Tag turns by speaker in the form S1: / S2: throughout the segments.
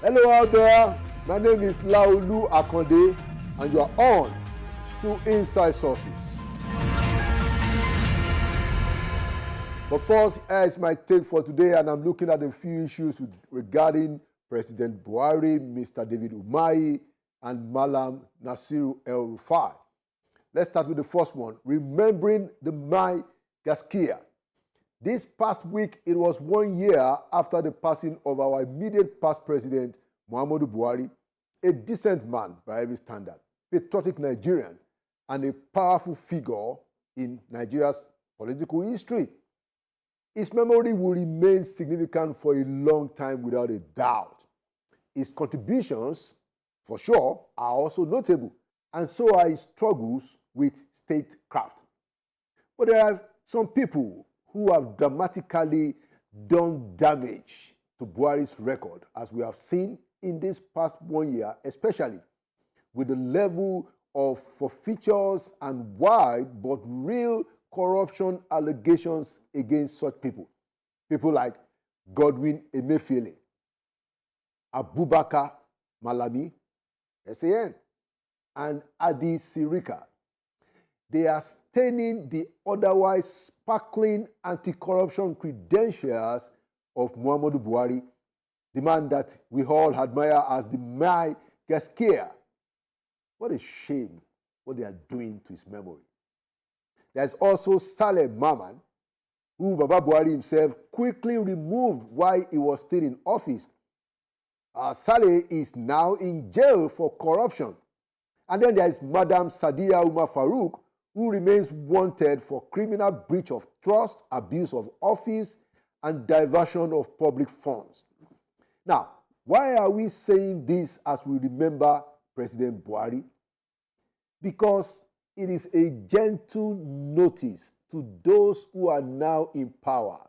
S1: Hello out there, my name is Laolu Akonde and you are on to Inside Sources. But first, here's my take for today, and I'm looking at a few issues regarding President Buhari, Mr. David Umahi, and Malam Nasiru El-Rufai. Let's start with the first one, remembering the Mai Gaskia. This past week, it was 1 year after the passing of our immediate past president, Muhammadu Buhari, a decent man by every standard, patriotic Nigerian, and a powerful figure in Nigeria's political history. His memory will remain significant for a long time without a doubt. His contributions, for sure, are also notable, and so are his struggles with statecraft. But there are some people who have dramatically done damage to Buhari's record, as we have seen in this past 1 year, especially with the level of forfeitures and wide but real corruption allegations against such people. People like Godwin Emefiele, Abubakar Malami, SAN, and Adi Sirika. They are staining the otherwise sparkling anti-corruption credentials of Muhammadu Buhari, the man that we all admire as the Mai Gaskia. What a shame what they are doing to his memory. There's also Saleh Maman, who Baba Buhari himself quickly removed while he was still in office. Saleh is now in jail for corruption. And then there's Madam Sadiya Umar Farouk, who remains wanted for criminal breach of trust, abuse of office, and diversion of public funds. Now, why are we saying this as we remember President Buhari? Because it is a gentle notice to those who are now in power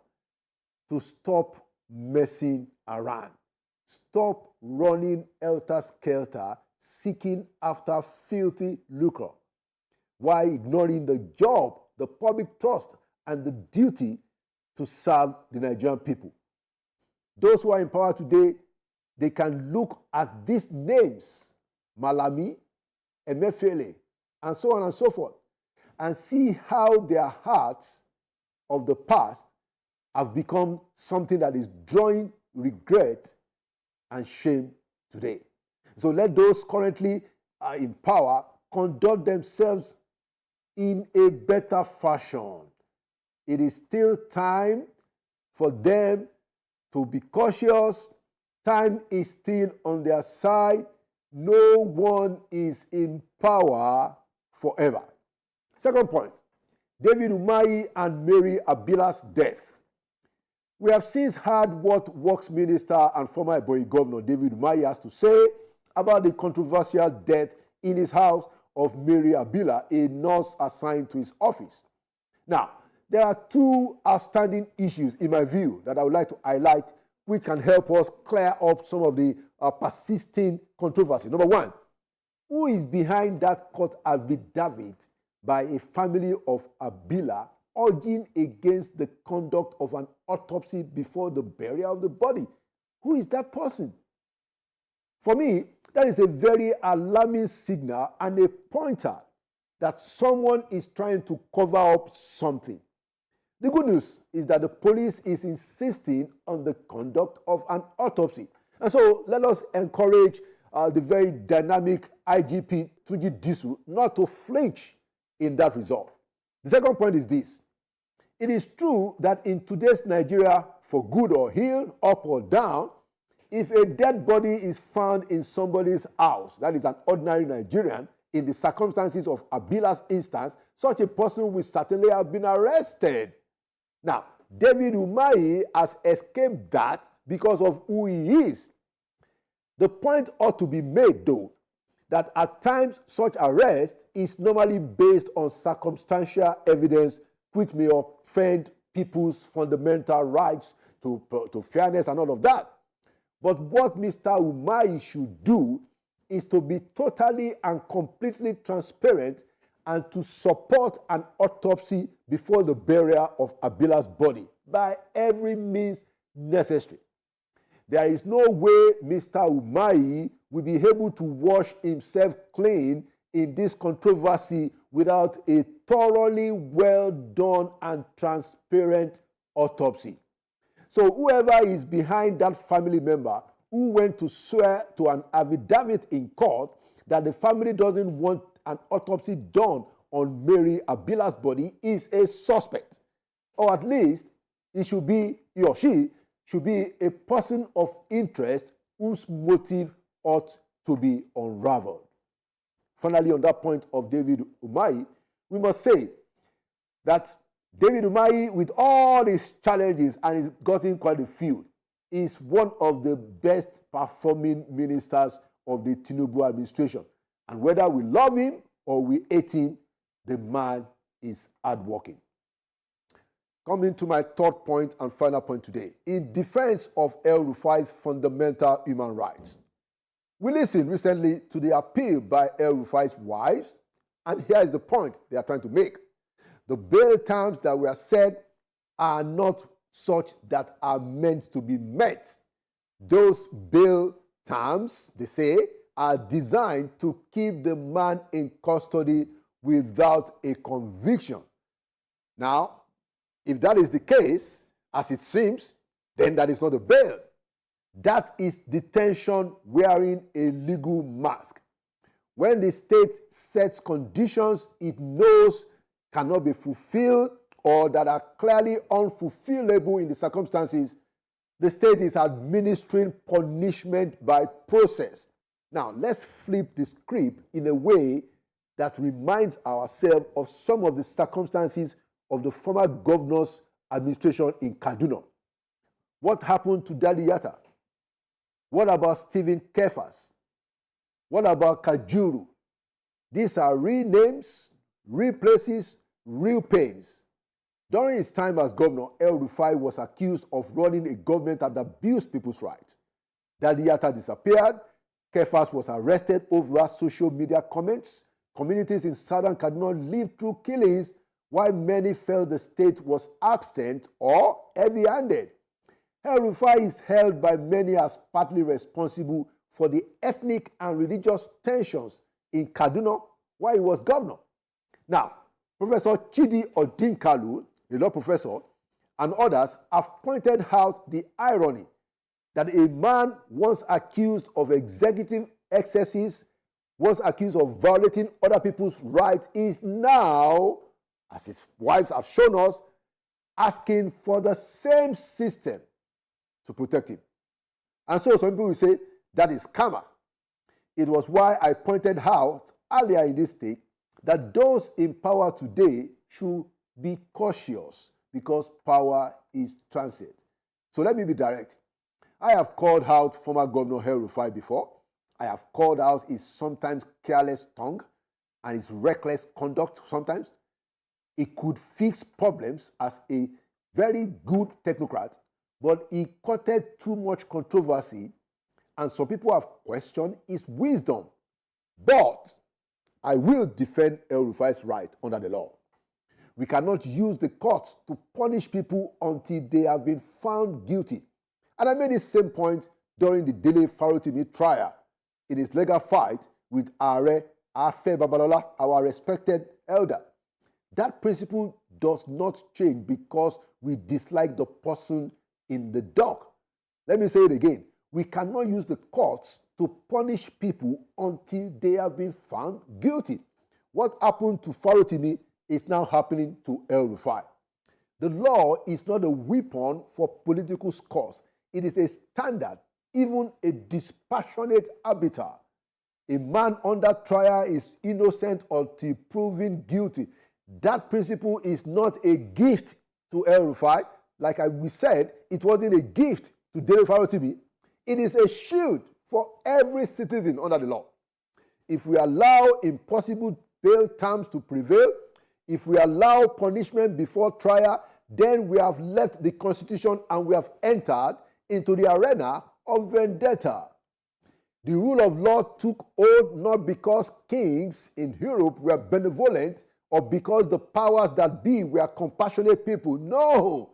S1: to stop messing around. Stop running helter-skelter, seeking after filthy lucre, while ignoring the job, the public trust, and the duty to serve the Nigerian people. Those who are in power today, they can look at these names, Malami, Emefiele, and so on and so forth, and see how their hearts of the past have become something that is drawing regret and shame today. So let those currently in power conduct themselves in a better fashion. It is still time for them to be cautious. Time is still on their side. No one is in power forever. Second point, David Umahi and Mary Abila's death. We have since heard what Works Minister and former Ebonyi Governor David Umahi has to say about the controversial death in his house of Mary Abila, a nurse assigned to his office. Now, there are two outstanding issues, in my view, that I would like to highlight, which can help us clear up some of the persisting controversy. Number one, who is behind that court affidavit by a family of Abila urging against the conduct of an autopsy before the burial of the body? Who is that person? For me, that is a very alarming signal and a pointer that someone is trying to cover up something. The good news is that the police is insisting on the conduct of an autopsy. And so let us encourage the very dynamic IGP Tunji Disu not to flinch in that resolve. The second point is this. It is true that in today's Nigeria, for good or ill, up or down, if a dead body is found in somebody's house, that is an ordinary Nigerian, in the circumstances of Abila's instance, such a person will certainly have been arrested. Now, David Umahi has escaped that because of who he is. The point ought to be made, though, that at times such arrest is normally based on circumstantial evidence which may offend people's fundamental rights to fairness and all of that. But what Mr. Umahi should do is to be totally and completely transparent and to support an autopsy before the burial of Abila's body by every means necessary. There is no way Mr. Umahi will be able to wash himself clean in this controversy without a thoroughly well done and transparent autopsy. So whoever is behind that family member who went to swear to an affidavit in court that the family doesn't want an autopsy done on Mary Abila's body is a suspect. Or at least he or she should be a person of interest whose motive ought to be unraveled. Finally, on that point of David Umahi, we must say that David Umahi, with all his challenges, and he's gotten quite a few, is one of the best performing ministers of the Tinubu administration. And whether we love him or we hate him, the man is hardworking. Coming to my third point and final point today, in defense of El-Rufai's fundamental human rights. We listened recently to the appeal by El-Rufai's wives, and here is the point they are trying to make. The bail terms that were set are not such that are meant to be met. Those bail terms, they say, are designed to keep the man in custody without a conviction. Now, if that is the case, as it seems, then that is not a bail. That is detention wearing a legal mask. When the state sets conditions it knows cannot be fulfilled or that are clearly unfulfillable in the circumstances, the state is administering punishment by process. Now, let's flip the script in a way that reminds ourselves of some of the circumstances of the former governor's administration in Kaduna. What happened to Dadi Yatta? What about Stephen Kefas? What about Kajuru? These are real names, real places, real pains. During his time as governor, El-Rufai was accused of running a government that abused people's rights. Dadi Yatta disappeared. Kefas was arrested over social media comments. Communities in southern Kaduna lived through killings while many felt the state was absent or heavy-handed. El-Rufai is held by many as partly responsible for the ethnic and religious tensions in Kaduna while he was governor. Now, Professor Chidi Odinkalu, a law professor, and others have pointed out the irony that a man once accused of executive excesses, once accused of violating other people's rights, is now, as his wives have shown us, asking for the same system to protect him. And so some people will say that is karma. It was why I pointed out earlier in this take that those in power today should be cautious because power is transient. So let me be direct. I have called out former Governor El-Rufai before. I have called out his sometimes careless tongue and his reckless conduct sometimes. He could fix problems as a very good technocrat, but he courted too much controversy, and some people have questioned his wisdom. But I will defend El-Rufai's right under the law. We cannot use the courts to punish people until they have been found guilty. And I made this same point during the Dele Farotimi trial in his legal fight with Are Afe Babalola, our respected elder. That principle does not change because we dislike the person in the dock. Let me say it again. We cannot use the courts to punish people until they have been found guilty. What happened to Farotimi is now happening to El-Rufai. The law is not a weapon for political scores. It is a standard, even a dispassionate arbiter. A man under trial is innocent until proven guilty. That principle is not a gift to El-Rufai. Like we said, it wasn't a gift to Dele Farotimi. It is a shield for every citizen under the law. If we allow impossible bail terms to prevail, if we allow punishment before trial, then we have left the Constitution and we have entered into the arena of vendetta. The rule of law took hold not because kings in Europe were benevolent or because the powers that be were compassionate people. No!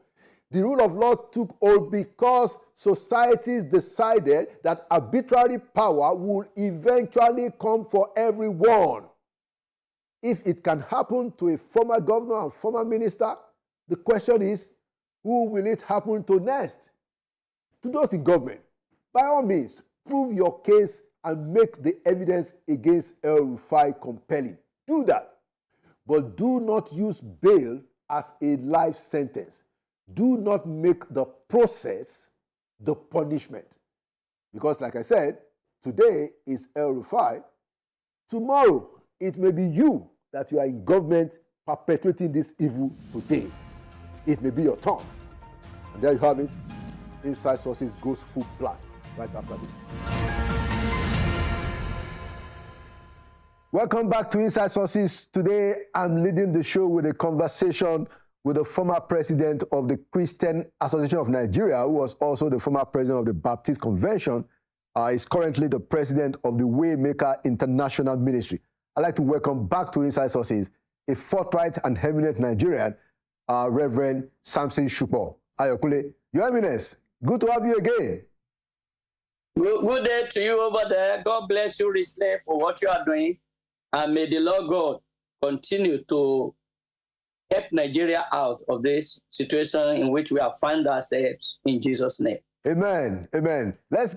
S1: The rule of law took hold because societies decided that arbitrary power will eventually come for everyone. If it can happen to a former governor and former minister, the question is, who will it happen to next? To those in government, by all means, prove your case and make the evidence against El-Rufai compelling. Do that. But do not use bail as a life sentence. Do not make the process the punishment. Because like I said, today is El-Rufai. Tomorrow, it may be you that you are in government perpetuating this evil today. It may be your turn. And there you have it. Inside Sources goes full blast right after this. Welcome back to Inside Sources. Today, I'm leading the show with a conversation with the former president of the Christian Association of Nigeria, who was also the former president of the Baptist Convention, is currently the president of the Waymaker International Ministry. I'd like to welcome back to Inside Sources a forthright and eminent Nigerian, Reverend Samson Supo. Ayokule, Your Eminence, good to have you again.
S2: Good day to you over there. God bless you richly for what you are doing. And may the Lord God continue to help Nigeria out of this situation in which we have found ourselves in Jesus' name.
S1: Amen. Amen. Let's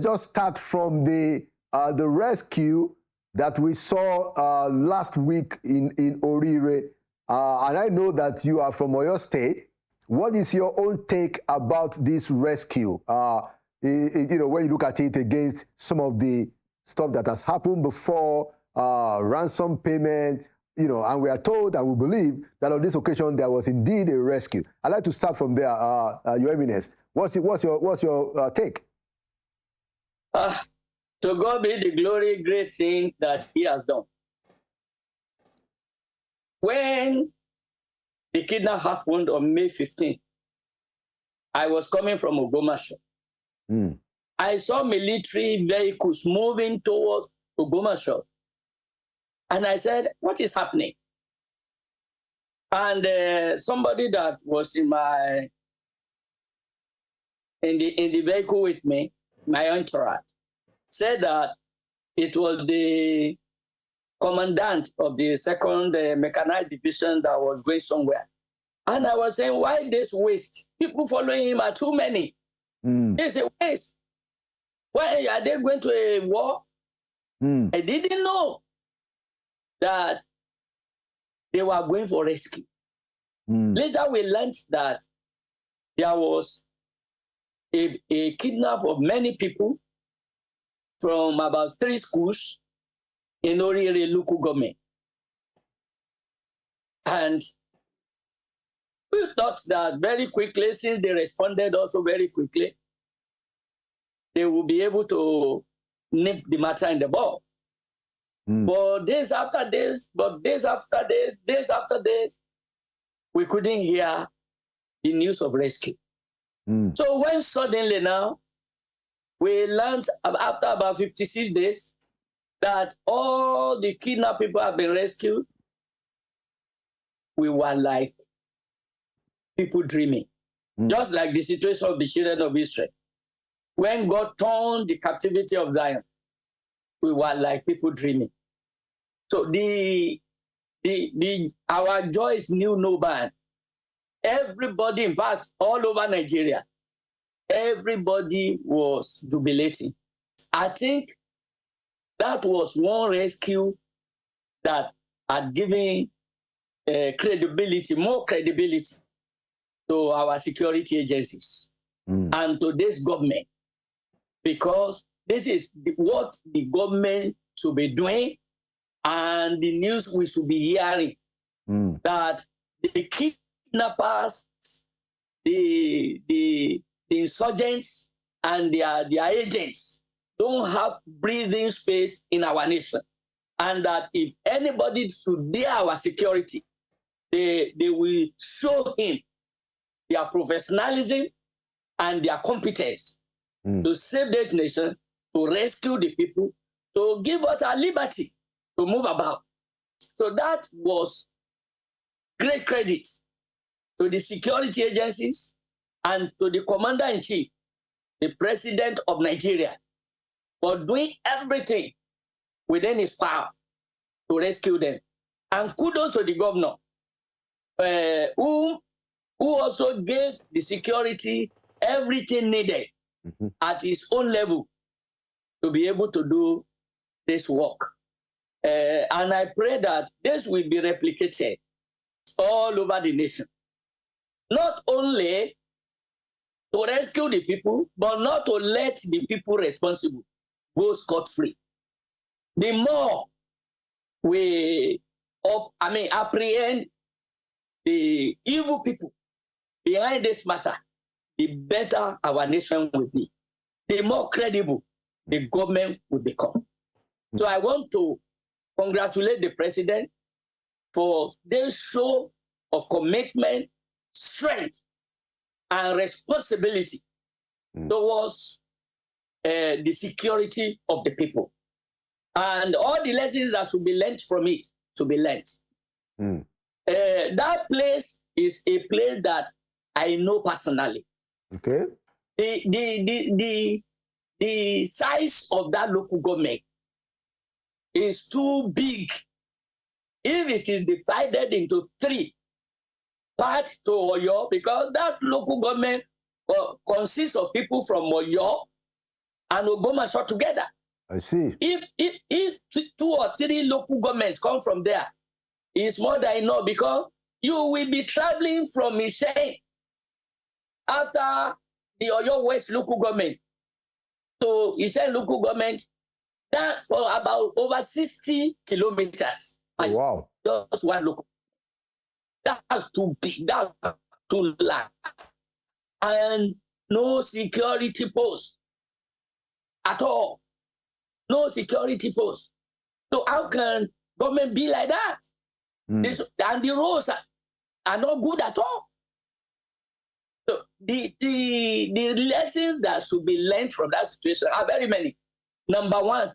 S1: just start from the rescue that we saw last week in Oriire. And I know that you are from Oyo State. What is your own take about this rescue? When you look at it against some of the stuff that has happened before, ransom payment, and we are told and we believe that on this occasion there was indeed a rescue. I'd like to start from there, Your Eminence. What's your take?
S2: To God be the glory, great thing that He has done. When the kidnap happened on May 15th, I was coming from Ogbomoso. I saw military vehicles moving towards Ogbomoso. And I said, what is happening? And somebody that was in the vehicle with me, my entourage, said that it was the commandant of the 2nd Mechanized Division that was going somewhere. And I was saying, why this waste? People following him are too many. It's a waste. Why are they going to a war? I didn't know that they were going for rescue. Later we learned that there was a kidnap of many people from about 3 schools in Oriire local government. And we thought that very quickly, since they responded also very quickly, they will be able to nip the matter in the bud. But days after days, we couldn't hear the news of rescue. So when suddenly now, we learned after about 56 days that all the kidnapped people have been rescued, we were like people dreaming. Just like the situation of the children of Israel. When God turned the captivity of Zion, we were like people dreaming. So our joy knew no bound. Everybody, in fact, all over Nigeria, everybody was jubilating. I think that was one rescue that had given credibility, more credibility to our security agencies and to this government, because this is what the government should be doing and the news we should be hearing, that the kidnappers, the insurgents, and their agents don't have breathing space in our nation. And that if anybody should dare our security, they will show him their professionalism and their competence to save this nation, to rescue the people, to give us our liberty to move about. So that was great credit to the security agencies and to the commander-in-chief, the president of Nigeria, for doing everything within his power to rescue them. And kudos to the governor, who also gave the security everything needed at his own level to be able to do this work. And I pray that this will be replicated all over the nation. Not only to rescue the people, but not to let the people responsible go scot-free. The more we apprehend the evil people behind this matter, the better our nation will be. The more credible the government will become. So I want to congratulate the president for this show of commitment, strength, and responsibility towards the security of the people. And all the lessons that should be learned from it should be learned. That place is a place that I know personally.
S1: Okay.
S2: The size of that local government is too big. If it is divided into 3 parts to Oyo, because that local government consists of people from Oyo and Ogbomoso together.
S1: I see.
S2: If 2 or 3 local governments come from there, it's more than enough, because you will be traveling from Ishe after the Oyo West local government to Ishe local government, that for about over 60 kilometers.
S1: Oh, wow.
S2: Just one local. That's too big. That's too large. And no security post at all. No security post. So how can government be like that? And the roads are not good at all. So the lessons that should be learned from that situation are very many. Number 1,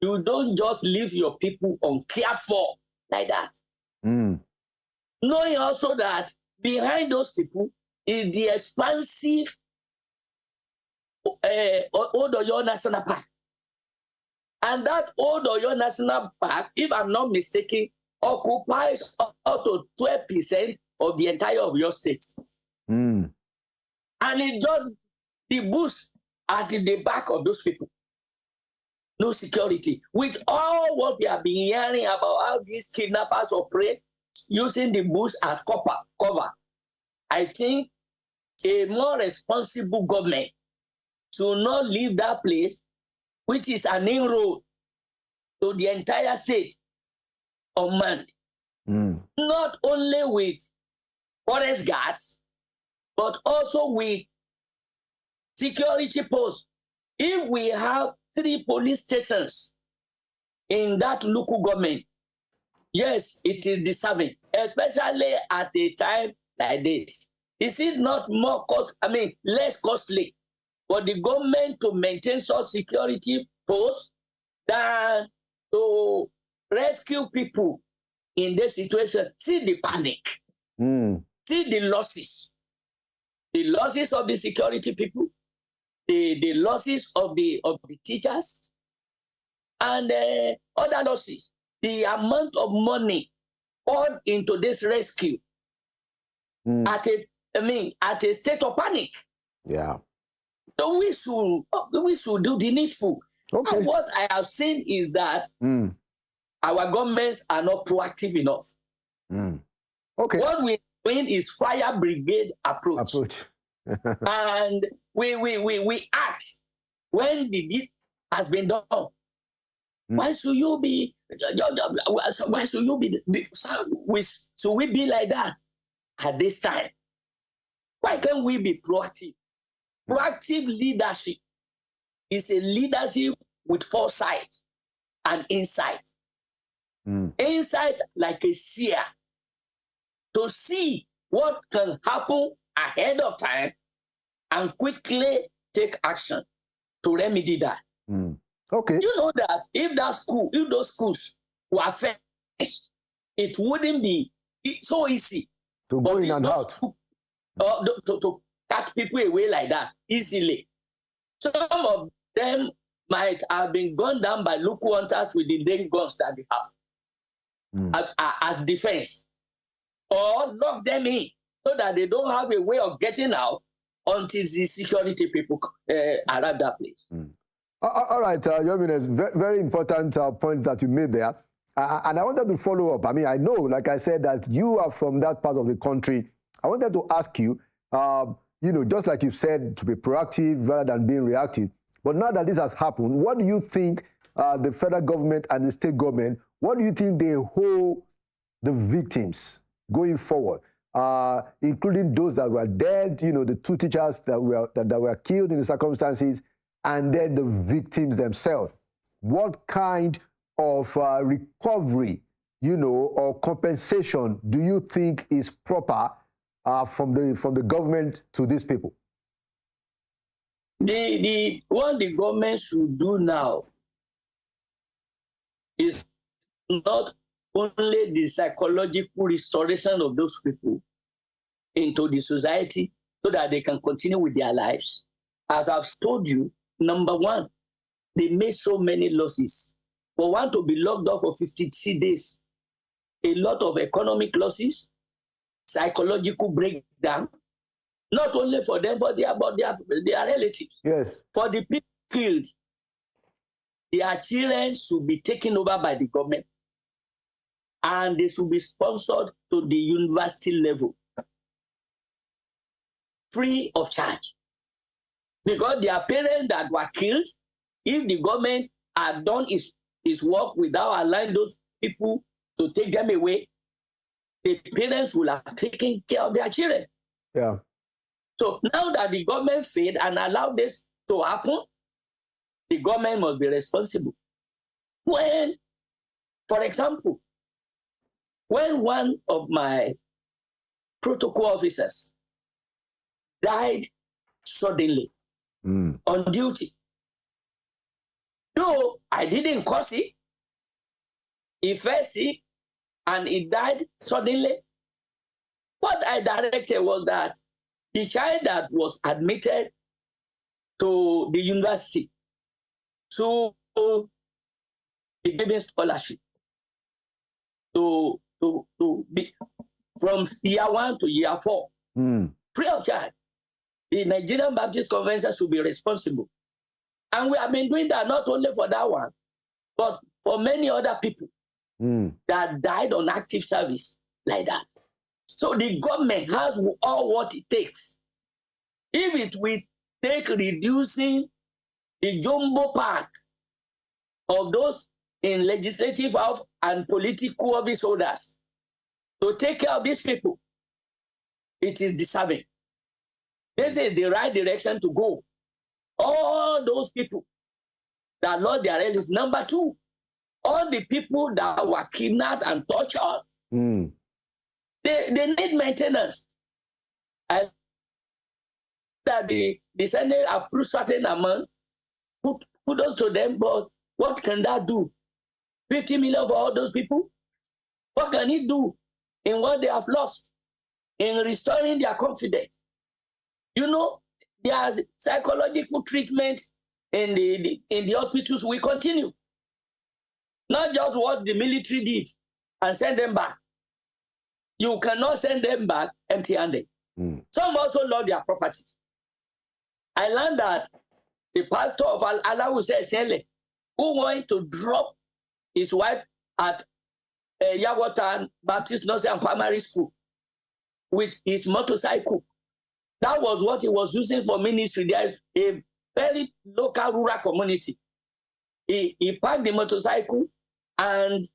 S2: you don't just leave your people uncared for like that. Knowing also that behind those people is the expansive Old Oyo National Park. And that Old Oyo National Park, if I'm not mistaken, occupies up to 12% of the entire of your state. And it's just the bush at the back of those people. No security. With all what we have been hearing about how these kidnappers operate, using the bush as cover, I think a more responsible government should not leave that place, which is an inroad to the entire state, unmanned. Not only with forest guards, but also with security posts. If we have 3 police stations in that local government, yes, it is deserving, especially at a time like this. Is it not less costly for the government to maintain such security posts than to rescue people in this situation? See the panic. See the losses. The losses of the security people, the losses of the teachers, and other losses. The amount of money poured into this rescue at a state of panic. Yeah. So we should do the needful. Okay. And what I have seen is that our governments are not proactive enough. Okay. What we're doing is fire brigade approach. And we act when the deed has been done. Why should you be? Why should you be? Should we be like that at this time? Why can't we be proactive? Proactive leadership is a leadership with foresight and insight. Insight like a seer, to see what can happen ahead of time and quickly take action to remedy that. Okay. You know that if those schools were finished, it wouldn't be so easy
S1: to go in and out.
S2: To cut people away like that easily. Some of them might have been gunned down by local hunters with the then guns that they have as defense, or lock them in so that they don't have a way of getting out until the security people arrive that place.
S1: All right, Your Eminence, very important point that you made there. And I wanted to follow up. I mean, I know, like I said, that you are from that part of the country. I wanted to ask you, just like you said, to be proactive rather than being reactive. But now that this has happened, what do you think the federal government and the state government, what do you think they hold the victims going forward, including those that were dead, the two teachers that were killed in the circumstances, and then the victims themselves? What kind of recovery, or compensation do you think is proper from the government to these people?
S2: What the government should do now is not only the psychological restoration of those people into the society so that they can continue with their lives. As I've told you, number one, they made so many losses. For one to be locked up for 53 days, a lot of economic losses, psychological breakdown, not only for them, but their relatives.
S1: Yes.
S2: For the people killed, their children should be taken over by the government, and they should be sponsored to the university level, free of charge. Because their parents that were killed, if the government had done its work without allowing those people to take them away, the parents will have taken care of their children.
S1: Yeah.
S2: So now that the government failed and allowed this to happen, the government must be responsible. When, for example, when one of my protocol officers died suddenly on duty, though I didn't cause it, he fell sick and he died suddenly, what I directed was that the child that was admitted to the university to be given scholarship to be from year 1 to year 4, free of charge. The Nigerian Baptist Convention should be responsible. And we have been doing that not only for that one, but for many other people that died on active service like that. So the government has all what it takes. If it will take reducing the jumbo pack of those in legislative house and political office holders to take care of these people, it is deserving. This is the right direction to go. All those people that lost their relatives. Number two, all the people that were kidnapped and tortured, they need maintenance. And that the Senate approved certain amount, kudos to them, but what can that do? 50 million for all those people? What can it do in what they have lost? In restoring their confidence? There's psychological treatment in the hospitals will continue. Not just what the military did and send them back. You cannot send them back empty-handed. Some also lost their properties. I learned that the pastor of Al-Alawi who wanted to drop his wife at Yawatan Baptist Nursery and Primary School with his motorcycle. That was what he was using for ministry. There is a very local rural community. He parked the motorcycle, and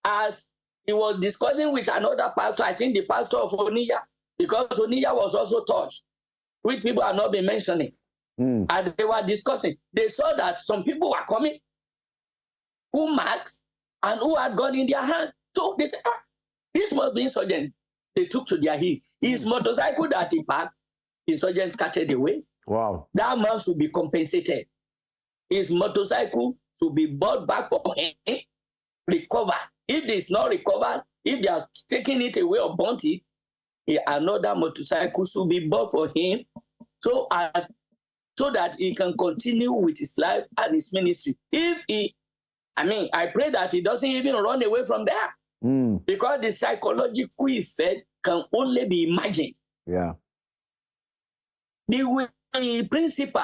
S2: as he was discussing with another pastor, I think the pastor of Oniya, because Oniya was also touched, which people have not been mentioning. And they were discussing. They saw that some people were coming who masked and who had gun in their hand. So they said, this must be insurgent. They took to their heel. His motorcycle that he parked, insurgent carted away.
S1: Wow.
S2: That man should be compensated. His motorcycle should be brought back for him, recovered. If it's not recovered, if they are taking it away or burnt it, another motorcycle should be bought for him so that he can continue with his life and his ministry. I pray that he doesn't even run away from there. Because the psychological effect can only be imagined.
S1: Yeah.
S2: The principle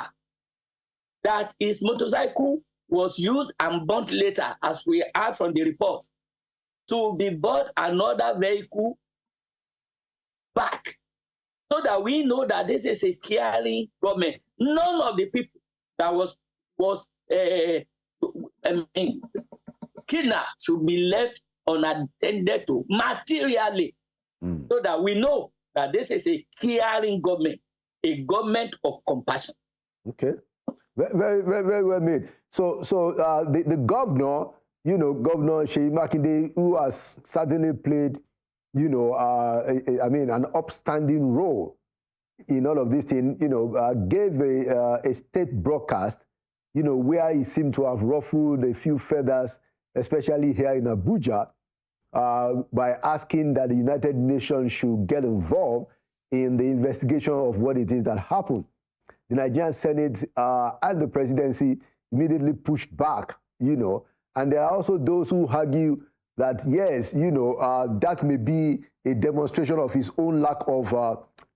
S2: that his motorcycle was used and burnt later, as we heard from the report, to be bought another vehicle back, so that we know that this is a caring government. None of the people that was kidnapped should be left unattended to materially, so that we know that this is a caring government, a government of compassion.
S1: Okay, very, very, very well made. So the governor, Governor Seyi Makinde, who has certainly played, an upstanding role in all of this thing, gave a state broadcast, where he seemed to have ruffled a few feathers, especially here in Abuja, by asking that the United Nations should get involved in the investigation of what it is that happened. The Nigerian Senate and the presidency immediately pushed back, and there are also those who argue that, yes, that may be a demonstration of his own lack of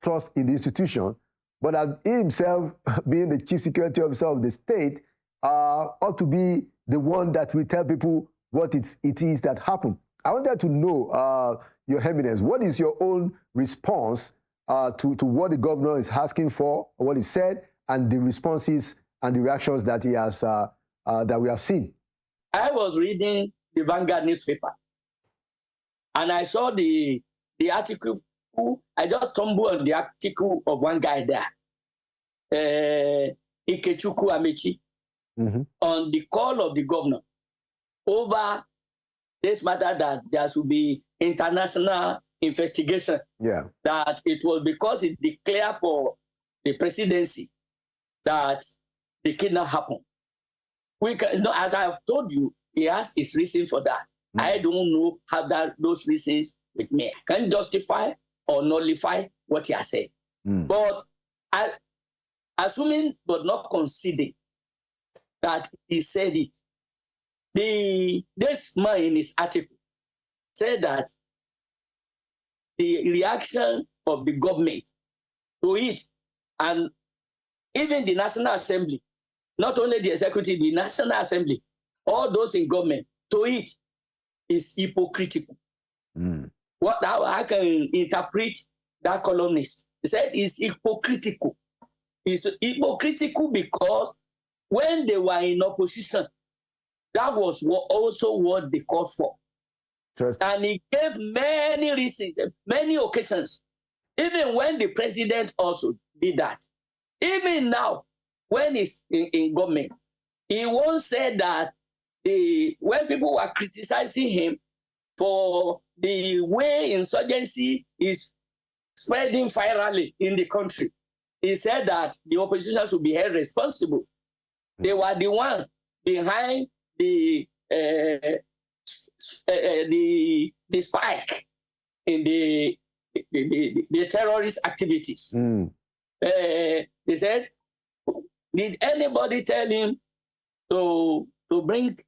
S1: trust in the institution, but that he himself, being the chief security officer of the state, ought to be the one that will tell people what it is that happened. I wanted to know, Your Eminence, what is your own response to what the governor is asking for, or what he said, and the responses and the reactions that he has that we have seen?
S2: I was reading the Vanguard newspaper, and I saw the article. I just stumbled on the article of one guy there, Ikechukwu Amechi, on the call of the governor over this matter that there should be international investigation.
S1: Yeah.
S2: That it was because it declared for the presidency that the kidnap happened. We can, as I have told you, he has his reason for that. I don't know how those reasons with me. I can't justify or nullify what he has said. But assuming but not conceding that he said it, this man in his article said that the reaction of the government to it, and even the National Assembly, not only the executive, the National Assembly, all those in government, to it is hypocritical. How I can interpret that columnist? He said it's hypocritical. It's hypocritical because when they were in opposition, that was also what they called for. And he gave many reasons, many occasions, even when the president also did that. Even now, when he's in government, he once said that when people were criticizing him for the way insurgency is spreading virally in the country, he said that the opposition should be held responsible. They were the one behind the spike in the terrorist activities. They said, did anybody tell him to bring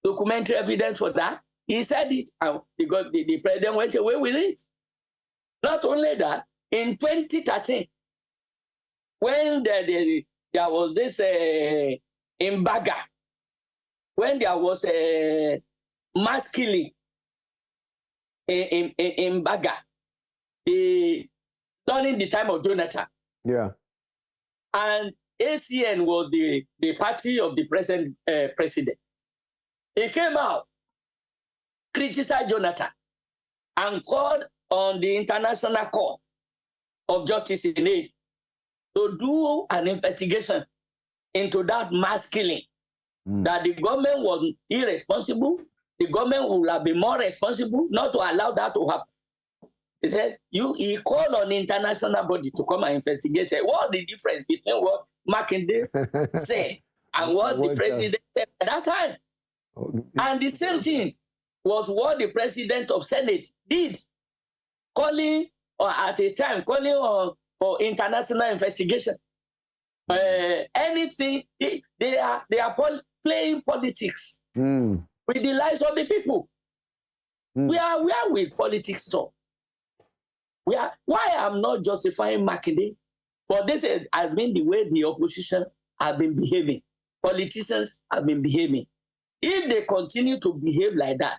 S2: documentary evidence for that? He said it, and the president went away with it. Not only that, in 2013, when there was this in Baga, when there was a mass killing in Baga, during the time of Jonathan.
S1: Yeah.
S2: And ACN was the party of the present president. He came out, criticized Jonathan, and called on the International Court of Justice in The Hague to do an investigation into that mass killing. That the government was irresponsible, the government would have been more responsible not to allow that to happen. He said, he called on the international body to come and investigate. What's the difference between what Makinde said and what the president said at that time? And the same thing was what the president of Senate did, calling on for international investigation. Anything, they are playing politics with the lives of the people. Where will politics stop? Why I'm not justifying Makinde, but this has been the way the opposition have been behaving. Politicians have been behaving. If they continue to behave like that,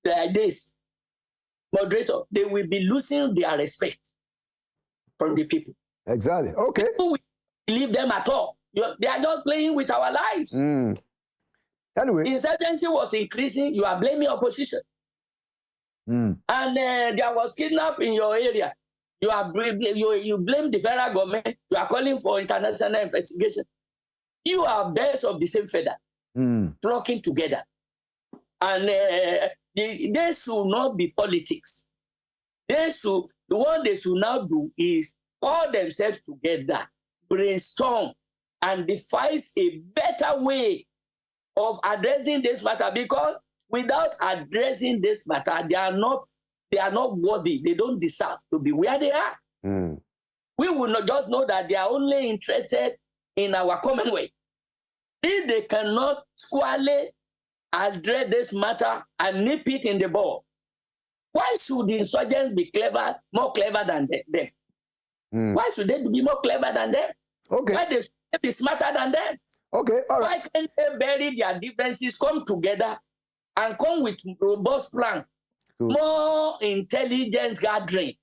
S2: like this, moderator, they will be losing their respect from the people.
S1: Exactly. Okay.
S2: People will believe them at all. They are just playing with our lives.
S1: Anyway.
S2: Insurgency was increasing. You are blaming opposition. And there was kidnap in your area. You blame the federal government. You are calling for international investigation. You are birds of the same feather, flocking together. And they should not be politics. The one they should now do is call themselves together, brainstorm, and devise a better way of addressing this matter, because without addressing this matter, they are not worthy. They don't deserve to be where they are. We will not just know that they are only interested in our Commonwealth. If they cannot squarely address this matter and nip it in the bud, why should the insurgents be more clever than them? Why should they be more clever than them?
S1: Okay.
S2: Why they should be smarter than them?
S1: Okay, all right.
S2: Why can't they bury their differences, come together, and come with robust plan, more intelligence gathering,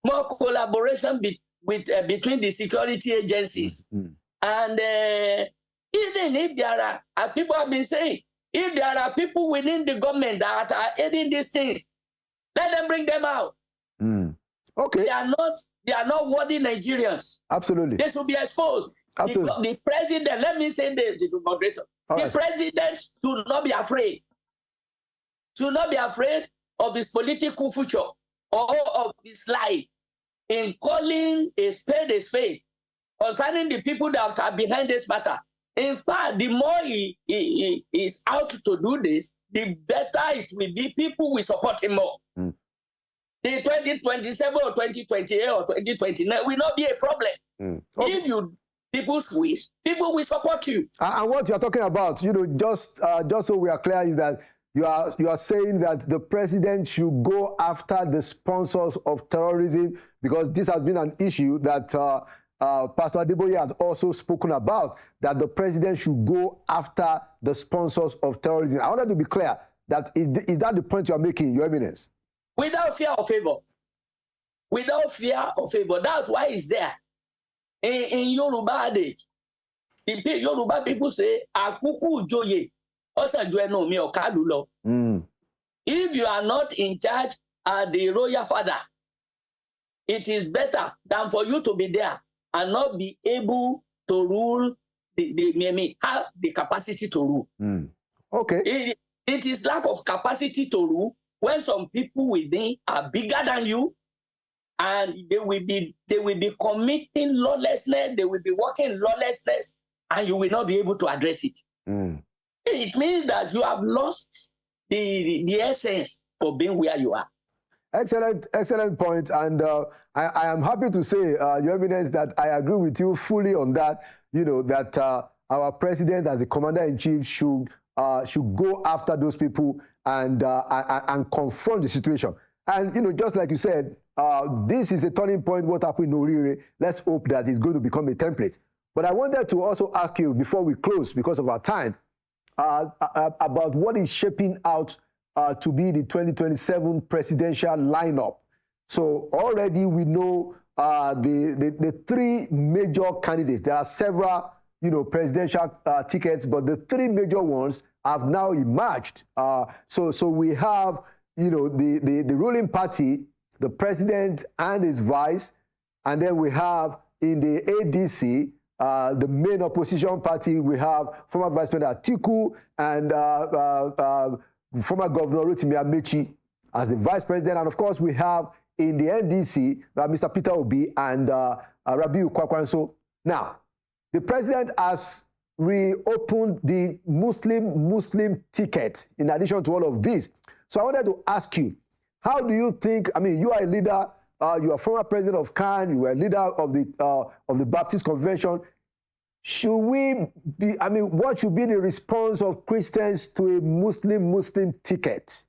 S2: more collaboration between the security agencies? And even if there are, people have been saying, if there are people within the government that are aiding these things, let them bring them out.
S1: Okay.
S2: They are not worthy Nigerians.
S1: Absolutely.
S2: They should be exposed. The president, let me say this, the moderator. The president should not be afraid. Should not be afraid of his political future or of his life in calling a spade concerning the people that are behind this matter. In fact, the more he is out to do this, the better it will be. People will support him more. The 2027 or 2028 or 2029 will not be a problem. Okay. If people wish, people will support you.
S1: And what you're talking about, just so we are clear, is that you are saying that the president should go after the sponsors of terrorism, because this has been an issue that Pastor Adeboye had also spoken about, that the president should go after the sponsors of terrorism. I wanted to be clear, that is that the point you are making, Your Eminence?
S2: Without fear or favor. Without fear or favor. That's why it's there. In Yoruba adage, Yoruba people say, Akuku joye, osajueno mi okadulo. If you are not in charge as the royal father, it is better than for you to be there and not be able to rule, have the capacity to rule.
S1: Okay.
S2: It is lack of capacity to rule when some people within are bigger than you, and they will be committing lawlessness, they will be working lawlessness, and you will not be able to address it. It means that you have lost the essence of being where you are.
S1: Excellent point. And I am happy to say, Your Eminence, that I agree with you fully on that, that our president as the commander-in-chief should go after those people and confront the situation. And, just like you said, this is a turning point, what happened in Oriire. Let's hope that it's going to become a template. But I wanted to also ask you, before we close, because of our time, about what is shaping out to be the 2027 presidential lineup. So already we know the three major candidates. There are several, presidential tickets, but the three major ones have now emerged. So we have, the ruling party, the president and his vice, and then we have in the ADC, the main opposition party, we have former Vice President Atiku and former Governor Rotimi Amechi as the vice president. And of course, we have in the NDC, Mr. Peter Obi and Rabiu Kwakwanso. Now, the president has reopened the Muslim ticket in addition to all of this. So I wanted to ask you, how do you think, you are a leader you are former president of CAN, you were leader of the Baptist Convention. Should we be, I mean, what should be the response of Christians to a Muslim ticket?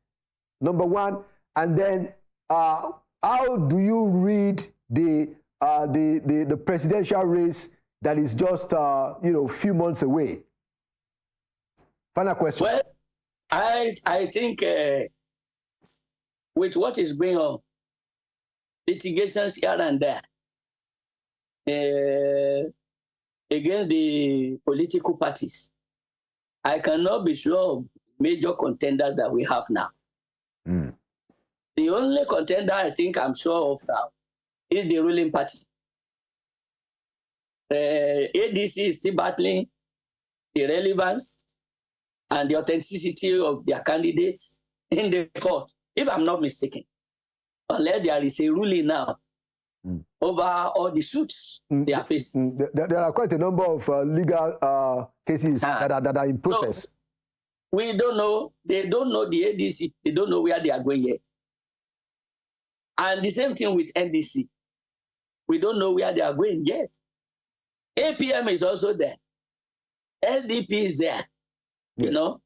S1: Number one, and then how do you read the presidential race that is just a few months away? Final question.
S2: Well, I think with what is going on, litigations here and there against the political parties, I cannot be sure of major contenders that we have now.
S1: Mm.
S2: The only contender I think I'm sure of now is the ruling party. ADC is still battling the relevance and the authenticity of their candidates in the court, if I'm not mistaken. Unless there is a ruling now over all the suits they are facing.
S1: There are quite a number of legal cases that are in process.
S2: So we don't know. They don't know the ADC. They don't know where they are going yet. And the same thing with NDC. We don't know where they are going yet. APM is also there. SDP is there. You know,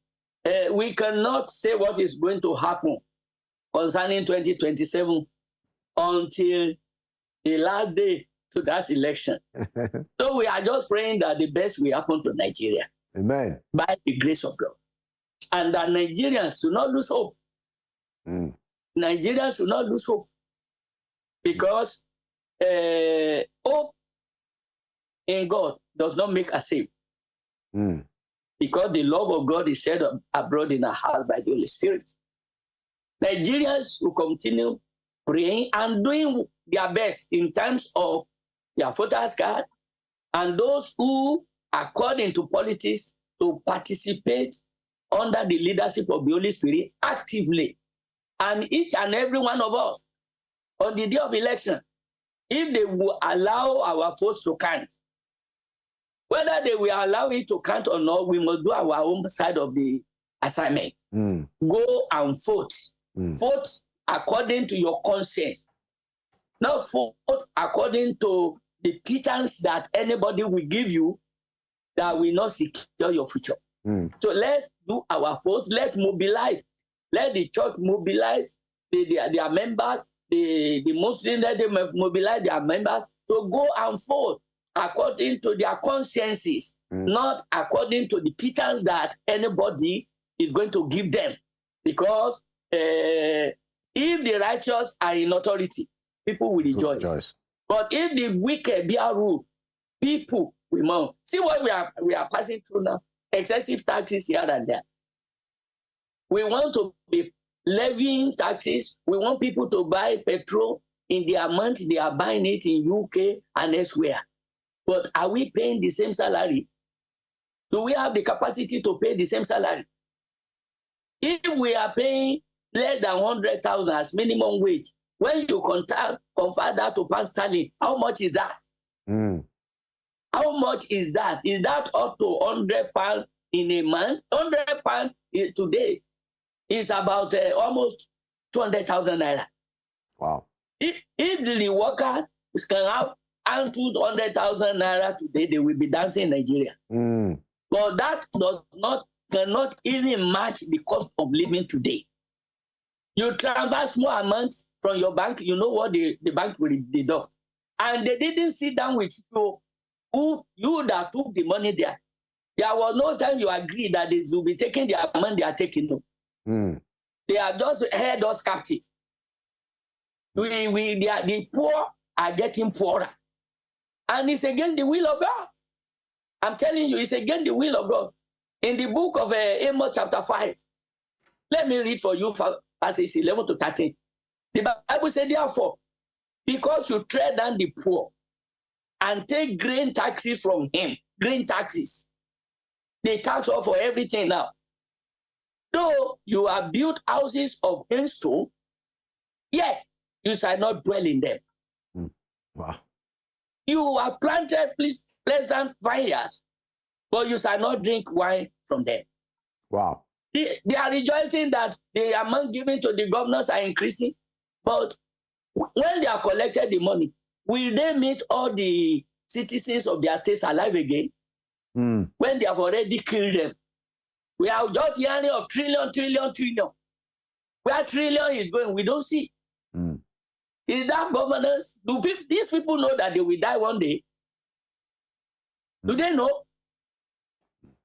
S2: we cannot say what is going to happen concerning 2027 until the last day to that election. So we are just praying that the best will happen to Nigeria.
S1: Amen.
S2: By the grace of God. And that Nigerians should not lose hope. Nigerians should not lose hope. Because hope in God does not make us safe. Because the love of God is shed abroad in our heart by the Holy Spirit. Nigerians will continue praying and doing their best in terms of their voters' card, and those who, according to politics, to participate under the leadership of the Holy Spirit actively. And each and every one of us, on the day of election, if they will allow our votes to count, whether they will allow it to count or not, we must do our own side of the assignment. Go and vote. Vote according to your conscience. Not vote according to the pittance that anybody will give you that will not secure your future. So let's do our votes. Let's mobilize. Let the church mobilize their members. The Muslims, let them mobilize their members to go and vote according to their consciences, not according to the pittance that anybody is going to give them. Because if the righteous are in authority, people will rejoice. But if the wicked bear rule, people will mourn. See what we are passing through now? Excessive taxes here and there. We want to be levying taxes. We want people to buy petrol in the amount they are buying it in UK and elsewhere. But are we paying the same salary? Do we have the capacity to pay the same salary? If we are paying less than 100,000 as minimum wage, when you convert that to pound sterling, how much is that? How much is that? Is that up to 100 pounds in a month? 100 pounds today is about almost 200,000 naira.
S1: Wow.
S2: If the workers can have and 200,000 naira today, they will be dancing in Nigeria. But that cannot even match the cost of living today. You transfer small amounts from your bank, you know what the bank will deduct. And they didn't sit down with you that took the money there. There was no time you agreed that they will be taking their money they are taking. No. They are just held us captive. The poor are getting poorer. And it's against the will of God. I'm telling you, it's against the will of God. In the book of Amos chapter 5, let me read for you verses 11 to 13. The Bible said, therefore, because you tread down the poor and take grain taxes from him, grain taxes, they tax off for everything now. Though you have built houses of stone, yet you shall not dwell in them.
S1: Wow.
S2: You have planted pleasant vineyards, but you shall not drink wine from them.
S1: Wow.
S2: They are rejoicing that the amount given to the governors are increasing, but When they have collected the money, will they meet all the citizens of their states alive again? When they have already killed them? We are just hearing of trillion. Where trillion is going, we don't see. Is that governance? These people know that they will die one day? Do they know?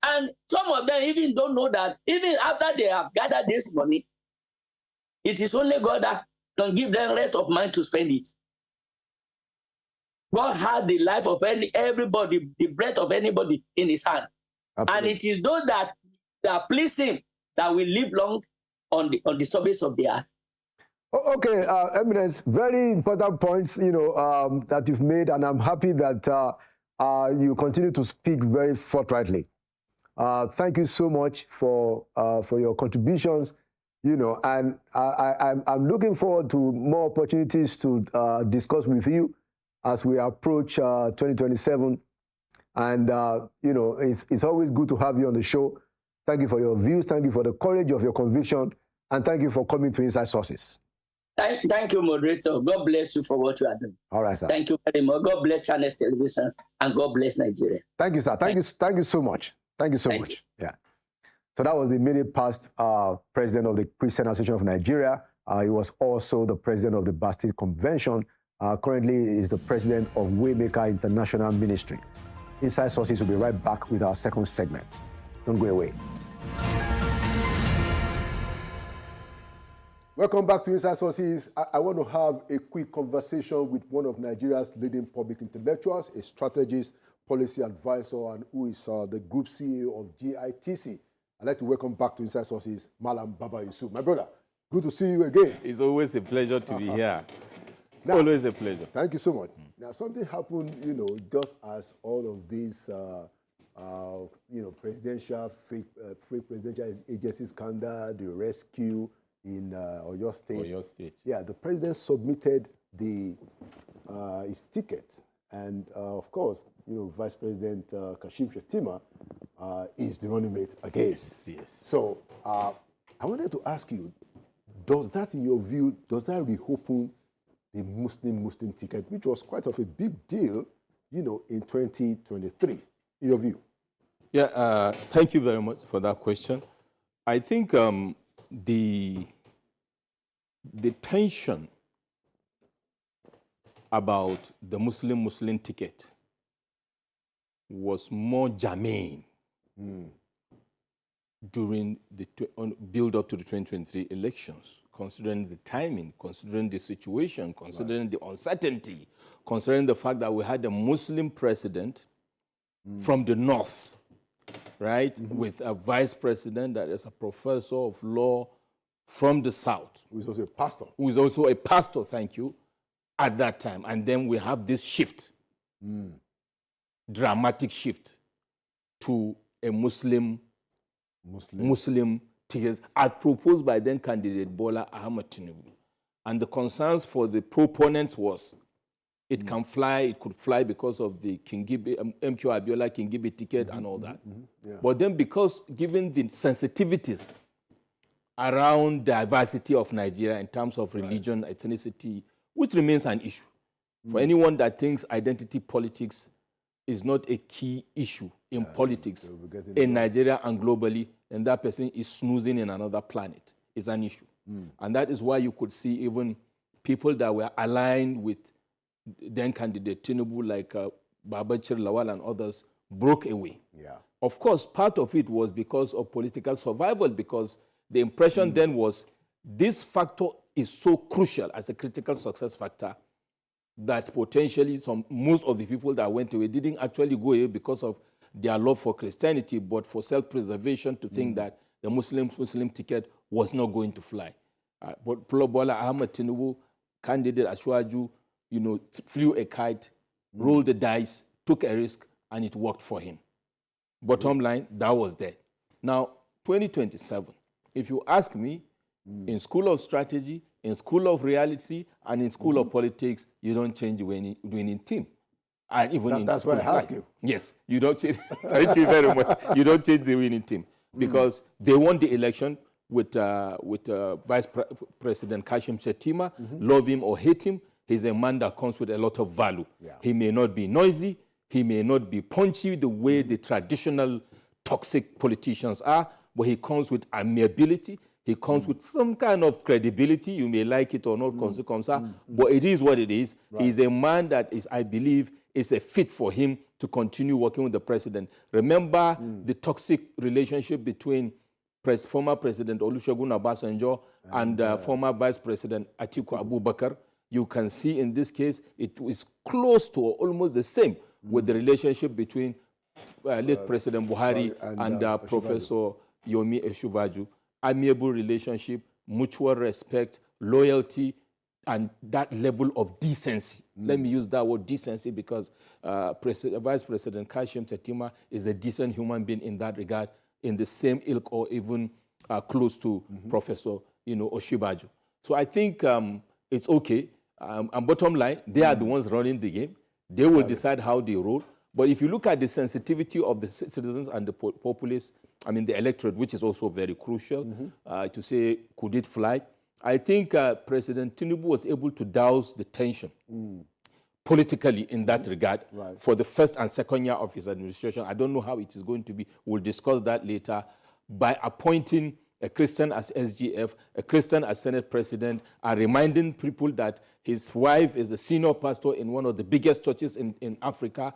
S2: And some of them even don't know that even after they have gathered this money, it is only God that can give them rest of mind to spend it. God has the life of everybody, the breath of anybody in his hand. Absolutely. And it is those that please him that will live long on the surface of the earth.
S1: Okay, Eminence, very important points, that you've made, and I'm happy that you continue to speak very forthrightly. Thank you so much for your contributions, and I'm looking forward to more opportunities to discuss with you as we approach 2027. And, it's always good to have you on the show. Thank you for your views. Thank you for the courage of your conviction. And thank you for coming to Inside Sources.
S2: Thank you, moderator. God bless you for what you are doing.
S1: All right, sir.
S2: Thank you very much. God bless Channels Television, and God bless Nigeria.
S1: Thank you, sir. Thank you so much. Thank you so much. Yeah. So that was the immediate past president of the Christian Association of Nigeria. He was also the president of the Bastille Convention. Currently is the president of Waymaker International Ministry. Inside Sources will be right back with our second segment. Don't go away. Welcome back to Inside Sources. I want to have a quick conversation with one of Nigeria's leading public intellectuals, a strategist, policy advisor, and who is the group CEO of GITC. I'd like to welcome back to Inside Sources, Malam Baba Yusuf. My brother, good to see you again.
S3: It's always a pleasure to be here. Now, always a pleasure.
S1: Thank you so much. Now, something happened, just as all of these, presidential, fake presidential agency scandal, the rescue in Oyo State.
S3: Oyo State.
S1: Yeah, the president submitted his ticket. And, of course, Vice President Kashim Shettima is the running mate again.
S3: Yes.
S1: So I wanted to ask you, does that, in your view, reopen the Muslim ticket, which was quite of a big deal, in 2023, in your view?
S3: Yeah, thank you very much for that question. I think the tension about the Muslim ticket was more germane during the build-up to the 2023 elections, considering the timing, considering the situation, considering the uncertainty, considering the fact that we had a Muslim president from the north, right, with a vice president that is a professor of law from the south.
S1: Who is also a pastor.
S3: Who is also a pastor, thank you, at that time. And then we have this shift, dramatic shift to a Muslim tickets as proposed by then candidate Bola Ahmed Tinubu. And the concerns for the proponents was it can fly, it could fly because of the MQ Abiola Kingibe ticket and all that.
S1: Yeah.
S3: But then because given the sensitivities around diversity of Nigeria in terms of religion, ethnicity, which remains an issue. For anyone that thinks identity politics is not a key issue in politics in Nigeria and globally, then that person is snoozing in another planet. It's an issue. And that is why you could see even people that were aligned with then candidate Tinubu, like Babachir Lawal and others, broke away.
S1: Yeah.
S3: Of course, part of it was because of political survival, because the impression then was this factor is so crucial as a critical success factor that potentially most of the people that went away didn't actually go away because of their love for Christianity, but for self-preservation to think that the Muslim ticket was not going to fly. But Bola Ahmed Tinubu, candidate Ashwaju, flew a kite, rolled the dice, took a risk, and it worked for him. Bottom line, that was there. Now, 2027, if you ask me, in School of Strategy, in School of Reality, and in School of Politics, you don't change the winning team. And even
S1: that's why I ask you.
S3: Yes, you don't change. Thank you very much. You don't change the winning team because they won the election. with President Kashim Shettima, love him or hate him, he's a man that comes with a lot of value.
S1: Yeah.
S3: He may not be noisy, he may not be punchy the way the traditional toxic politicians are, but he comes with amiability, he comes with some kind of credibility. You may like it or not, but it is what it is. Right. He's a man that is, I believe, is a fit for him to continue working with the president. Remember the toxic relationship between former President Olusegun Obasanjo and former Vice President Atiku Abubakar. You can see in this case, it is close to almost the same with the relationship between late President Buhari and Professor Yomi Eshuvaju. Amiable relationship, mutual respect, loyalty, and that level of decency. Let me use that word decency because Vice President Kashim Shettima is a decent human being in that regard, in the same ilk or even close to Professor Oshibaju. So I think it's okay. And bottom line, they are the ones running the game. They will decide how they roll. But if you look at the sensitivity of the citizens and the populace, I mean the electorate, which is also very crucial, to say, could it fly? I think President Tinubu was able to douse the tension politically in that regard for the first and second year of his administration. I don't know how it is going to be. We'll discuss that later. By appointing a Christian as SGF, a Christian as Senate President, and reminding people that his wife is a senior pastor in one of the biggest churches in Africa,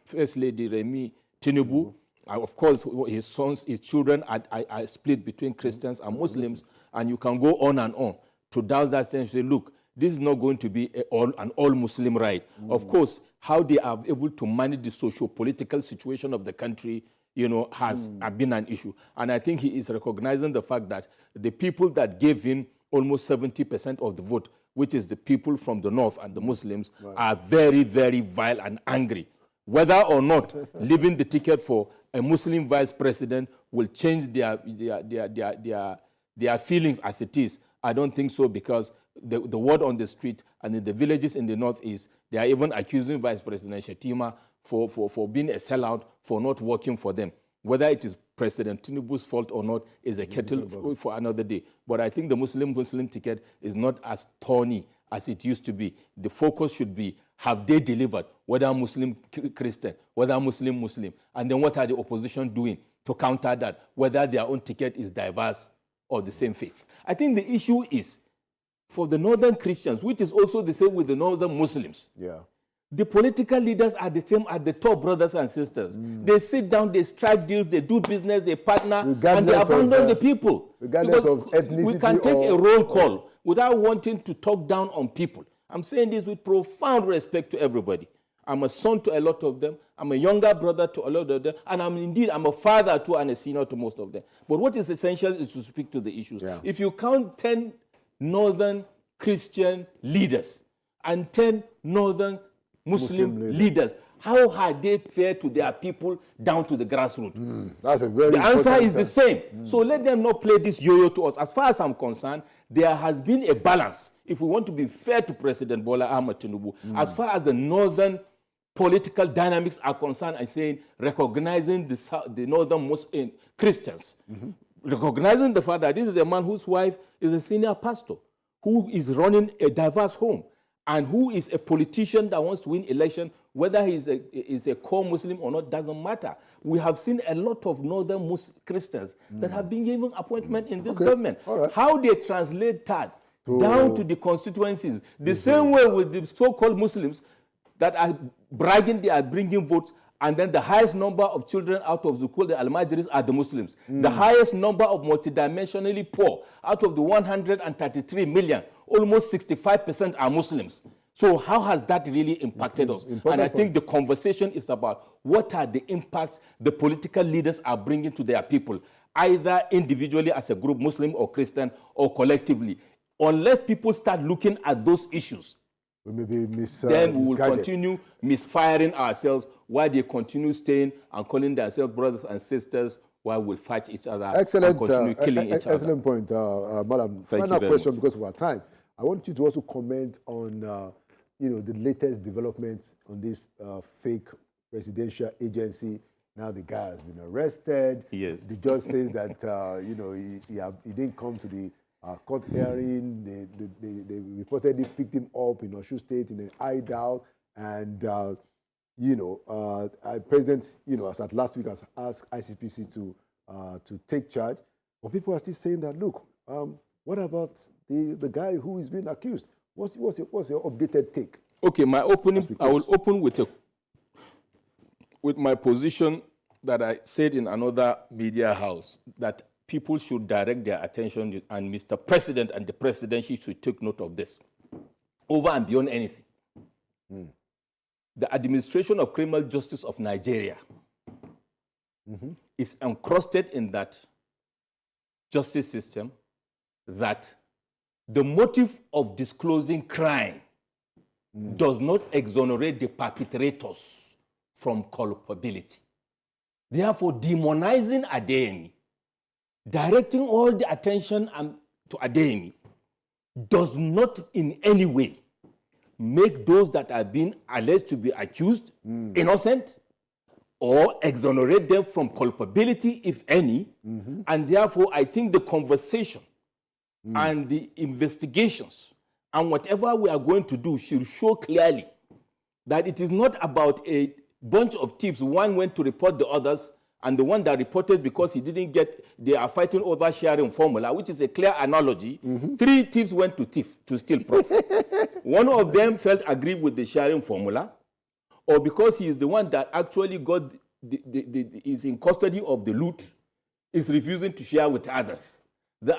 S3: First Lady Remi Tinubu. Of course, his sons, his children are split between Christians and Muslims, and you can go on and on to douse that sense. Say, look, this is not going to be an all-Muslim ride. Of course, how they are able to manage the socio-political situation of the country, has been an issue. And I think he is recognizing the fact that the people that gave him almost 70% of the vote, which is the people from the north and the Muslims, are very, very vile and angry. Whether or not leaving the ticket for a Muslim vice president will change their feelings as it is, I don't think so, because the word on the street and in the villages in the north is they are even accusing Vice President Shettima for being a sellout, for not working for them. Whether it is President Tinubu's fault or not is a kettle for another day. But I think the Muslim ticket is not as thorny as it used to be. The focus should be, have they delivered, whether Muslim Christian, whether Muslim, and then what are the opposition doing to counter that, whether their own ticket is diverse or the same faith. I think the issue is for the northern Christians, which is also the same with the northern Muslims. Yeah. The political leaders are the same at the top, brothers and sisters. They sit down, they strike deals, they do business, they partner, and they abandon the people.
S1: Regardless of ethnicity.
S3: We can take a roll call without wanting to talk down on people. I'm saying this with profound respect to everybody. I'm a son to a lot of them. I'm a younger brother to a lot of them. And I'm a father to and a senior to most of them. But what is essential is to speak to the issues. Yeah. If you count 10 northern Christian leaders and 10 northern Muslim leaders, how had they fared to their people down to the grassroots?
S1: That's a very
S3: The answer is the same. So let them not play this yo-yo to us. As far as I'm concerned, there has been a balance. If we want to be fair to President Bola Ahmed Tinubu, as far as the northern political dynamics are concerned, I'm saying recognizing the northern Muslim Christians, recognizing the fact that this is a man whose wife is a senior pastor, who is running a diverse home, and who is a politician that wants to win election, whether he is a core Muslim or not, doesn't matter. We have seen a lot of northern Christians that have been given appointment in this government. How they translate that down to the constituencies, the same way with the so-called Muslims that are bragging they are bringing votes, and then the highest number of children out of the Al-Majris are the Muslims. The highest number of multidimensionally poor out of the 133 million, almost 65% are Muslims. So how has that really impacted us? And I think the conversation is about what are the impacts the political leaders are bringing to their people, either individually as a group, Muslim or Christian, or collectively. Unless people start looking at those issues, then we will continue misfiring ourselves while they continue staying and calling themselves brothers and sisters while we fight each other and continue killing each other.
S1: Excellent point, Madam. Final question because of our time. I want you to also comment on the latest developments on this fake presidential agency Now the guy has been arrested.
S3: Yes.
S1: The judge says that he didn't come to the court hearing. They reportedly picked him up in Osun State in an hideout, and President, as at last week, has asked ICPC to take charge. But people are still saying that, look, what about the guy who is being accused? What's your updated take?
S3: Okay, I will open with my position that I said in another media house, that people should direct their attention, and Mr. President and the presidency should take note of this, over and beyond anything. The administration of criminal justice of Nigeria is encrusted in that justice system, that the motive of disclosing crime does not exonerate the perpetrators from culpability. Therefore, demonizing Adeyemi, directing all the attention to Adeyemi, does not in any way make those that are being alleged to be accused innocent, or exonerate them from culpability, if any. And therefore, I think the conversation and the investigations and whatever we are going to do should show clearly that it is not about a bunch of thieves. One went to report the others, and the one that reported because he didn't get, they are fighting over sharing formula, which is a clear analogy. 3 thieves went to steal profit. One of them felt aggrieved with the sharing formula, or because he is the one that actually got is in custody of the loot, is refusing to share with others. The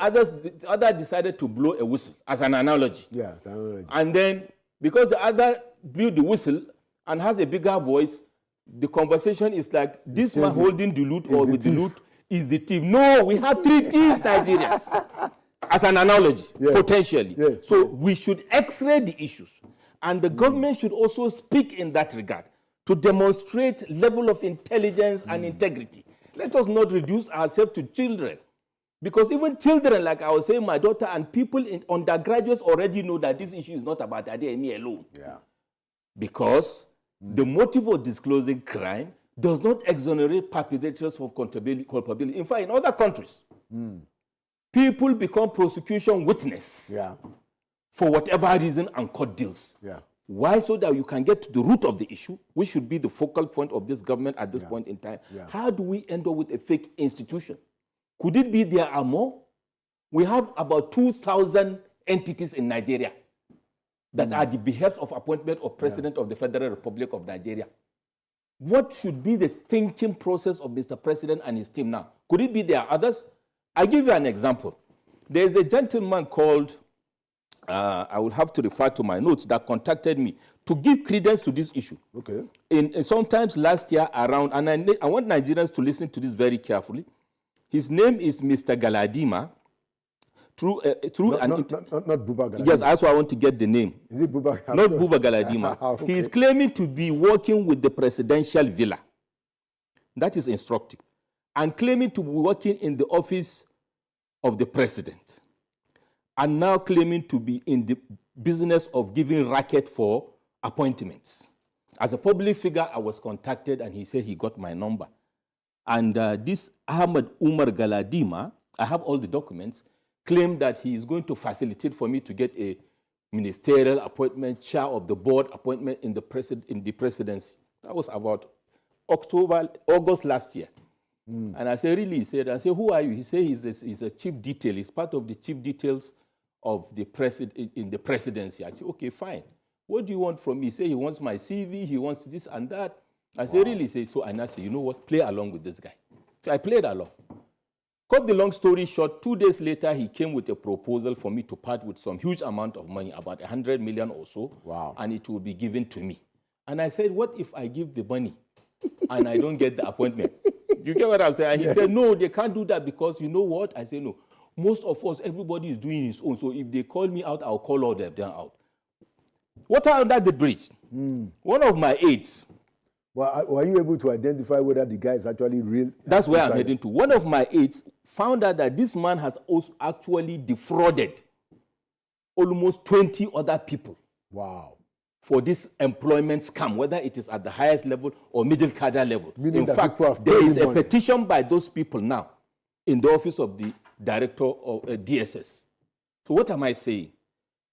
S3: other decided to blow a whistle as an analogy.
S1: Yeah, it's an analogy.
S3: And then, because the other blew the whistle and has a bigger voice, the conversation is like, this man holding the loot or with the loot is the thief. No, we have 3 thieves, Nigerians. As an analogy, potentially.
S1: Yes,
S3: so we should x-ray the issues. And the government should also speak in that regard to demonstrate level of intelligence and integrity. Let us not reduce ourselves to children. Because even children, like I was saying, my daughter and people in undergraduates already know that this issue is not about Adeyemi alone.
S1: Yeah.
S3: Because the motive of disclosing crime does not exonerate perpetrators from culpability. In fact, in other countries, people become prosecution witness for whatever reason and court deals.
S1: Yeah.
S3: Why? So that you can get to the root of the issue, which should be the focal point of this government at this point in time.
S1: Yeah.
S3: How do we end up with a fake institution? Could it be there are more? We have about 2,000 entities in Nigeria that are the behest of appointment of President of the Federal Republic of Nigeria. What should be the thinking process of Mr. President and his team now? Could it be there are others? I'll give you an example. There is a gentleman called, I will have to refer to my notes, that contacted me to give credence to this issue.
S1: Okay.
S3: In sometimes last year around, and I want Nigerians to listen to this very carefully. His name is Mr. Galadima.
S1: Not Buba Galadima.
S3: Yes, that's why I want to get the name.
S1: Is it Buba?
S3: Not Buba Galadima.
S1: Okay.
S3: He is claiming to be working with the presidential villa. That is instructive. And claiming to be working in the office of the president. And now claiming to be in the business of giving racket for appointments. As a public figure, I was contacted and he said he got my number. And this Ahmed Umar Galadima, I have all the documents, claimed that he is going to facilitate for me to get a ministerial appointment, chair of the board appointment in the presidency. That was about August last year. And I said, really? He said, who are you? He said he's a chief detail. He's part of the chief details of the in the presidency. I said, okay, fine. What do you want from me? He said he wants my CV, he wants this and that. I said, really? He said, so, and I said, you know what? Play along with this guy. So I played along. Cut the long story short, 2 days later, he came with a proposal for me to part with some huge amount of money, about 100 million or so.
S1: Wow.
S3: And it will be given to me. And I said, what if I give the money and I don't get the appointment? You get what I'm saying? And he said, no, they can't do that because you know what? I said, no. Most of us, everybody is doing his own. So if they call me out, I'll call all of them out. Water under the bridge. One of my aides.
S1: Well, were you able to identify whether the guy is actually real?
S3: That's where I'm heading to. One of my aides found out that this man has also actually defrauded almost 20 other people.
S1: Wow.
S3: for this employment scam, whether it is at the highest level or middle cadre level.
S1: Meaning
S3: In
S1: that
S3: fact,
S1: people have
S3: there
S1: paid
S3: is a
S1: money.
S3: petition by those people now in the office of the director of DSS. So what am I saying?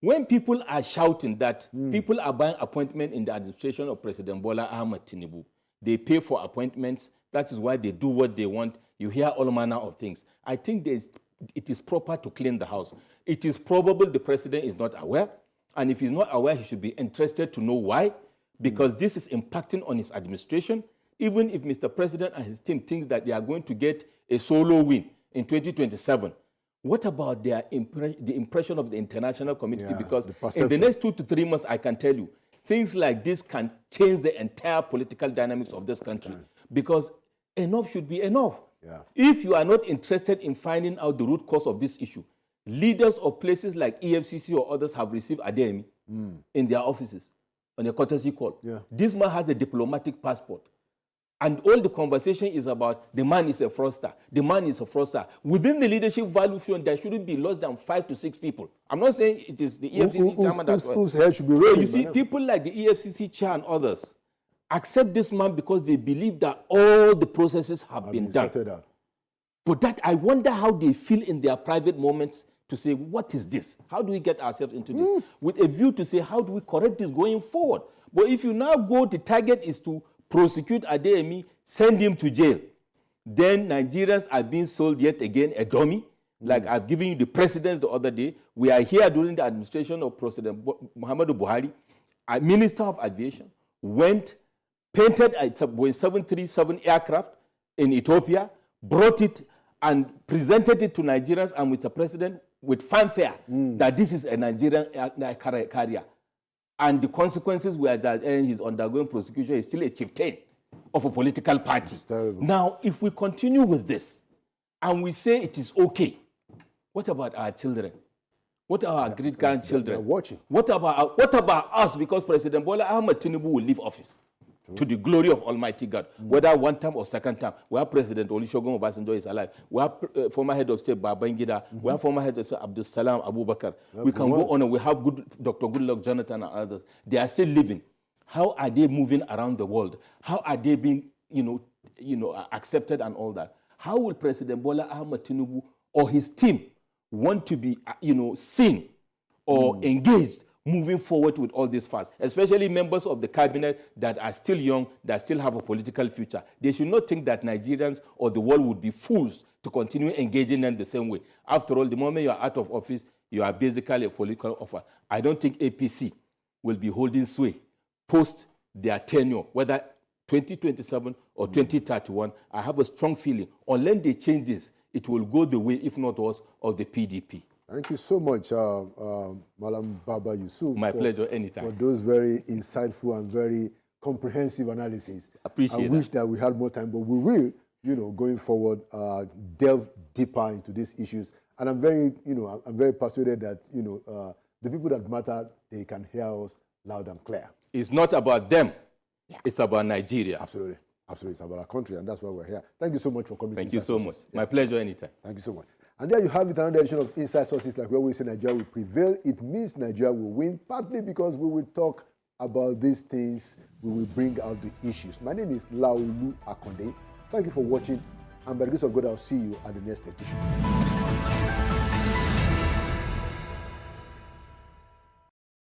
S3: When people are shouting that people are buying appointment in the administration of President Bola Ahmed Tinubu, they pay for appointments, that is why they do what they want, you hear all manner of things. I think it is proper to clean the house. It is probable the president is not aware, and if he's not aware, he should be interested to know why, because this is impacting on his administration. Even if Mr. President and his team think that they are going to get a solo win in 2027, what about the impression of the international community?
S1: Yeah,
S3: because
S1: the
S3: in the next 2 to 3 months, I can tell you, things like this can change the entire political dynamics of this country. Because enough should be enough.
S1: Yeah.
S3: If you are not interested in finding out the root cause of this issue, leaders of places like EFCC or others have received Adeyemi in their offices on a courtesy call.
S1: Yeah.
S3: This man has a diplomatic passport. And all the conversation is about the man is a fraudster. The man is a fraudster. Within the leadership valuation, there shouldn't be less than 5 to 6 people. I'm not saying it is the EFCC chairman that's
S1: whose head should be
S3: so
S1: rolling.
S3: you see, people like the EFCC chair and others accept this man because they believe that all the processes have been done.
S1: sorted out.
S3: But that I wonder how they feel in their private moments to say, what is this? How do we get ourselves into this? With a view to say, how do we correct this going forward? But if you now go, the target is to prosecute Adeyemi, send him to jail. Then Nigerians are being sold yet again a dummy. Like I've given you the precedents the other day. We are here during the administration of President Muhammadu Buhari. A Minister of Aviation went, painted a Boeing 737 aircraft in Ethiopia, brought it and presented it to Nigerians and with the president with fanfare that this is a Nigerian carrier. And the consequences were that he's undergoing prosecution. He's still a chieftain of a political party. Now, if we continue with this and we say it is okay, what about our children? What about our great-grandchildren?
S1: They're watching.
S3: What about us? Because President Bola Ahmed Tinubu will leave office to the glory of Almighty God, whether one time or second time. We have President Olusegun Obasanjo is alive. We have former head of state Babangida. We have former head of state Abdul Salam Abubakar. We can go on and we have Dr. Goodluck Jonathan and others. They are still living. How are they moving around the world? How are they being, accepted and all that? How will President Bola Ahmed Tinubu or his team want to be, seen or engaged moving forward with all this fast, especially members of the cabinet that are still young, that still have a political future? They should not think that Nigerians or the world would be fools to continue engaging in the same way. After all, the moment you are out of office, you are basically a political offer. I don't think APC will be holding sway post their tenure, whether 2027 or 2031. I have a strong feeling, unless they change this, it will go the way, if not worse, of the PDP.
S1: Thank you so much, Malam Baba Yusuf.
S3: My pleasure, anytime.
S1: For those very insightful and very comprehensive analysis.
S3: Appreciate
S1: I wish that we had more time, but we will, going forward, delve deeper into these issues. And I'm very persuaded that, the people that matter, they can hear us loud and clear.
S3: It's not about them. Yeah. It's about Nigeria.
S1: Absolutely. Absolutely. It's about our country, and that's why we're here. Thank you so much for coming.
S3: Thank you so much. Yeah. My pleasure, anytime.
S1: Thank you so much. And there you have it, another edition of Inside Sources. Like we always say, Nigeria will prevail. It means Nigeria will win, partly because we will talk about these things. We will bring out the issues. My name is Laolu Akonde. Thank you for watching. And by the grace of God, I'll see you at the next edition.